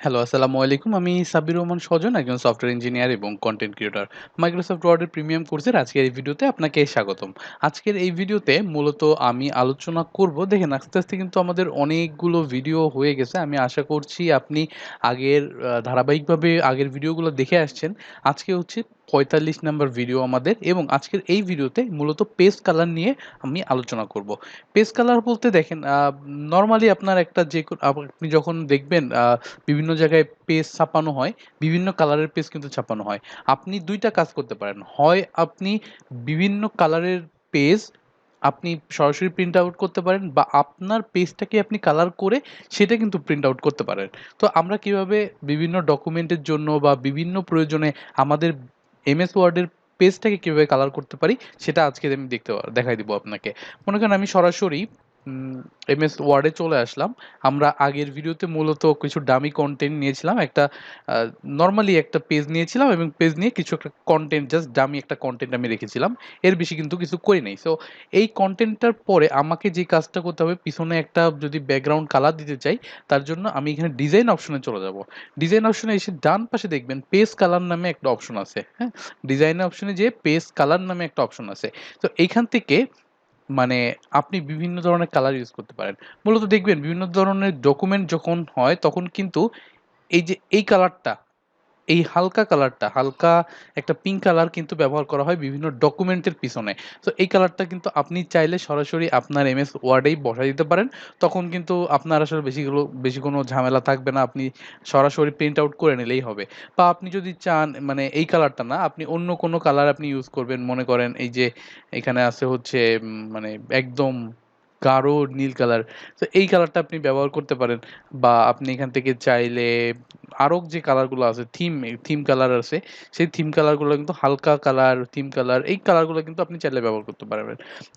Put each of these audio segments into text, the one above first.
Hello, আসসালামু আলাইকুম। আমি সাব্বির রহমান সজন, একজন সফটওয়্যার ইঞ্জিনিয়ার এবং কনটেন্ট ক্রিয়েটর। মাইক্রোসফট ওয়ার্ডের প্রিমিয়াম কোর্সের আজকের এই ভিডিওতে আপনাকে স্বাগতম। আজকের এই ভিডিওতে মূলত আমি আলোচনা করব, দেখেন আস্তে, আস্তে কিন্তু আমাদের অনেকগুলো ভিডিও হয়ে গেছে। আমি আশা করছি আপনি আগের ধারাবাহিকভাবে আগের ভিডিওগুলো দেখে আসছেন। আজকে হচ্ছে ৪৫ নাম্বার ভিডিও আমাদের এবং আজকের এই ভিডিওতে মূলত পেজ কালার নিয়ে আমি আলোচনা করব। পেজ কালার বলতে দেখেন নরমালি আপনার একটা আপনি যখন দেখবেন বিভিন্ন জায়গায় পেজ ছাপানো হয়, বিভিন্ন কালারের পেজ কিন্তু ছাপানো হয়। আপনি ২ টা কাজ করতে পারেন। হয় আপনি বিভিন্ন কালারের পেজ আপনি সরাসরি প্রিন্ট আউট করতে পারেন বা আপনার পেজটাকে আপনি কালার করে সেটা কিন্তু প্রিন্ট আউট করতে পারেন। তো আমরা কিভাবে বিভিন্ন ডকুমেন্টের জন্য বা বিভিন্ন প্রয়োজনে আমাদের এমএস ওয়ার্ডের পেজটাকে কিভাবে কালার করতে পারি সেটা আজকে আমি দেখাই দিব আপনাকে। মনে করেন আমি সরাসরি এমএস ওয়ার্ডে চলে আসলাম। আমরা আগের ভিডিওতে মূলত কিছু ডামি কনটেন্ট নিয়েছিলাম। নরমালি একটা পেজ নিয়েছিলাম এবং পেজ নিয়ে কিছু একটা কনটেন্ট জাস্ট ডামি একটা কনটেন্ট আমি রেখেছিলাম। এর বেশি কিন্তু কিছু করি নাই। সো এই কনটেন্টটার পরে আমাকে যে কাজটা করতে হবে, পিছনে একটা যদি ব্যাকগ্রাউন্ড কালার দিতে চাই, তার জন্য আমি এখানে ডিজাইন অপশনে চলে যাব। ডিজাইন অপশনে এসে ডান পাশে দেখবেন পেজ কালার নামে একটা অপশন আছে। হ্যাঁ? ডিজাইন অপশনে যেয়ে পেজ কালার নামে একটা অপশন আছে। তো এইখান থেকে মানে আপনি বিভিন্ন ধরনের কালার ইউজ করতে পারেন। মূলত দেখবেন বিভিন্ন ধরনের ডকুমেন্ট যখন হয় তখন কিন্তু এই যে এই কালারটা, এই হালকা কালারটা, হালকা একটা পিঙ্ক কালার কিন্তু ব্যবহার করা হয় বিভিন্ন ডকুমেন্টের পিছনে। তো এই কালারটা কিন্তু আপনি চাইলে সরাসরি আপনার এমএস ওয়ার্ডেই বসায় দিতে পারেন। তখন কিন্তু আপনার আসলে বেশি কোনো ঝামেলা থাকবে না। আপনি সরাসরি প্রিন্ট আউট করে নিলেই হবে। বা আপনি যদি চান মানে এই কালারটা না, আপনি অন্য কোনো কালার আপনি ইউজ করবেন। মনে করেন এই যে এখানে আছে হচ্ছে মানে একদম গাঢ় নীল কালার। তো এই কালারটা আপনি ব্যবহার করতে পারেন। বা আপনি এখান থেকে চাইলে আরো যে কালারগুলো আছে থিম কালার আছে। সেই থিম কালারগুলো কিন্তু হালকা কালার, থিম কালার এই কালারগুলো কিন্তু আপনি চাইলে ব্যবহার করতে পারবেন।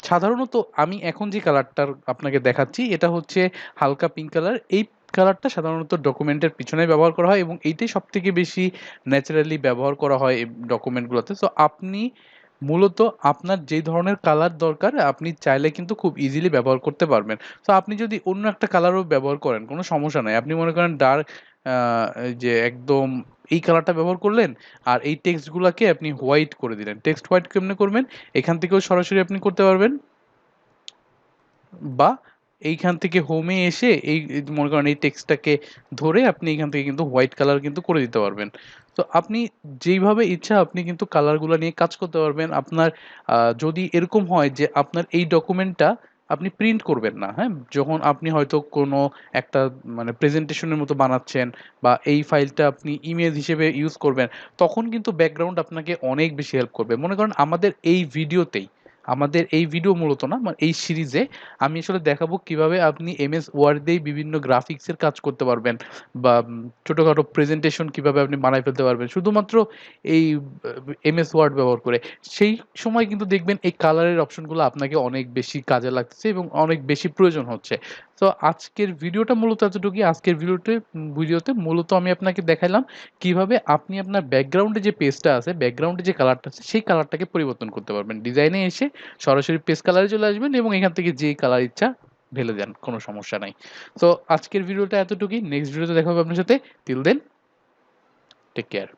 সাধারণত আমি এখন যে কালারটার আপনাকে দেখাচ্ছি এটা হচ্ছে হালকা পিঙ্ক কালার। এই কালারটা সাধারণত ডকুমেন্টের পিছনে ব্যবহার করা হয় এবং এইটাই সবথেকে বেশি ন্যাচারালি ব্যবহার করা হয় এই ডকুমেন্টগুলোতে। সো আপনি মূলত আপনার যে ধরনের কালার দরকার আপনি চাইলে কিন্তু খুব ইজিলি ব্যবহার করতে পারবেন। তো আপনি যদি অন্য একটা কালারও ব্যবহার করেন, কোনো সমস্যা নাই। আপনি মনে করেন ডার্ক আ এই যে একদম এই কালারটা ব্যবহার করলেন আর এই টেক্সট গুলাকে আপনি হোয়াইট করে দিলেন। টেক্সট হোয়াইট কেমনে করবেন? এখান থেকেও সরাসরি আপনি করতে পারবেন। বা এইখান থেকে হোমে এসে এই মনে করেন এই টেক্সটটাকে ধরে আপনি এখান থেকে কিন্তু হোয়াইট কালার কিন্তু করে দিতে পারবেন। তো আপনি যেইভাবে ইচ্ছা আপনি কিন্তু কালারগুলা নিয়ে কাজ করতে পারবেন। আপনার যদি এরকম হয় যে আপনার এই ডকুমেন্টটা আপনি প্রিন্ট করবেন না, হ্যাঁ? যখন আপনি হয়তো কোনো একটা মানে প্রেজেন্টেশনের মতো বানাচ্ছেন বা এই ফাইলটা আপনি ইমেজ হিসেবে ইউজ করবেন, তখন কিন্তু ব্যাকগ্রাউন্ড আপনাকে অনেক বেশি হেল্প করবে। মনে করেন আমাদের এই ভিডিও মূলত না, মানে এই সিরিজে আমি আসলে দেখাবো কিভাবে আপনি এমএস ওয়ার্ড দিয়েই বিভিন্ন গ্রাফিক্সের কাজ করতে পারবেন বা ছোটখাটো প্রেজেন্টেশন কিভাবে আপনি বানায় ফেলতে পারবেন শুধুমাত্র এই এমএস ওয়ার্ড ব্যবহার করে। সেই সময় কিন্তু দেখবেন এই কালারের অপশনগুলো আপনাকে অনেক বেশি কাজে লাগতেছে এবং অনেক বেশি প্রয়োজন হচ্ছে। তো আজকের ভিডিওটা মূলত এতটুকুই। আজকের ভিডিওতে মূলত আমি আপনাকে দেখাইলাম কিভাবে আপনি আপনার ব্যাকগ্রাউন্ডে যে পেজটা আছে, ব্যাকগ্রাউন্ডে যে কালারটা আছে সেই কালারটাকে পরিবর্তন করতে পারবেন। ডিজাইনে এসে সরাসরি পেজ কালারে চলে আসবেন এবং এখান থেকে যেই কালার ইচ্ছা ঢেলে দেন। কোনো সমস্যা নাই। তো আজকের ভিডিওটা এতটুকুই। নেক্সট ভিডিওতে দেখা হবে আপনার সাথে। Till then take care.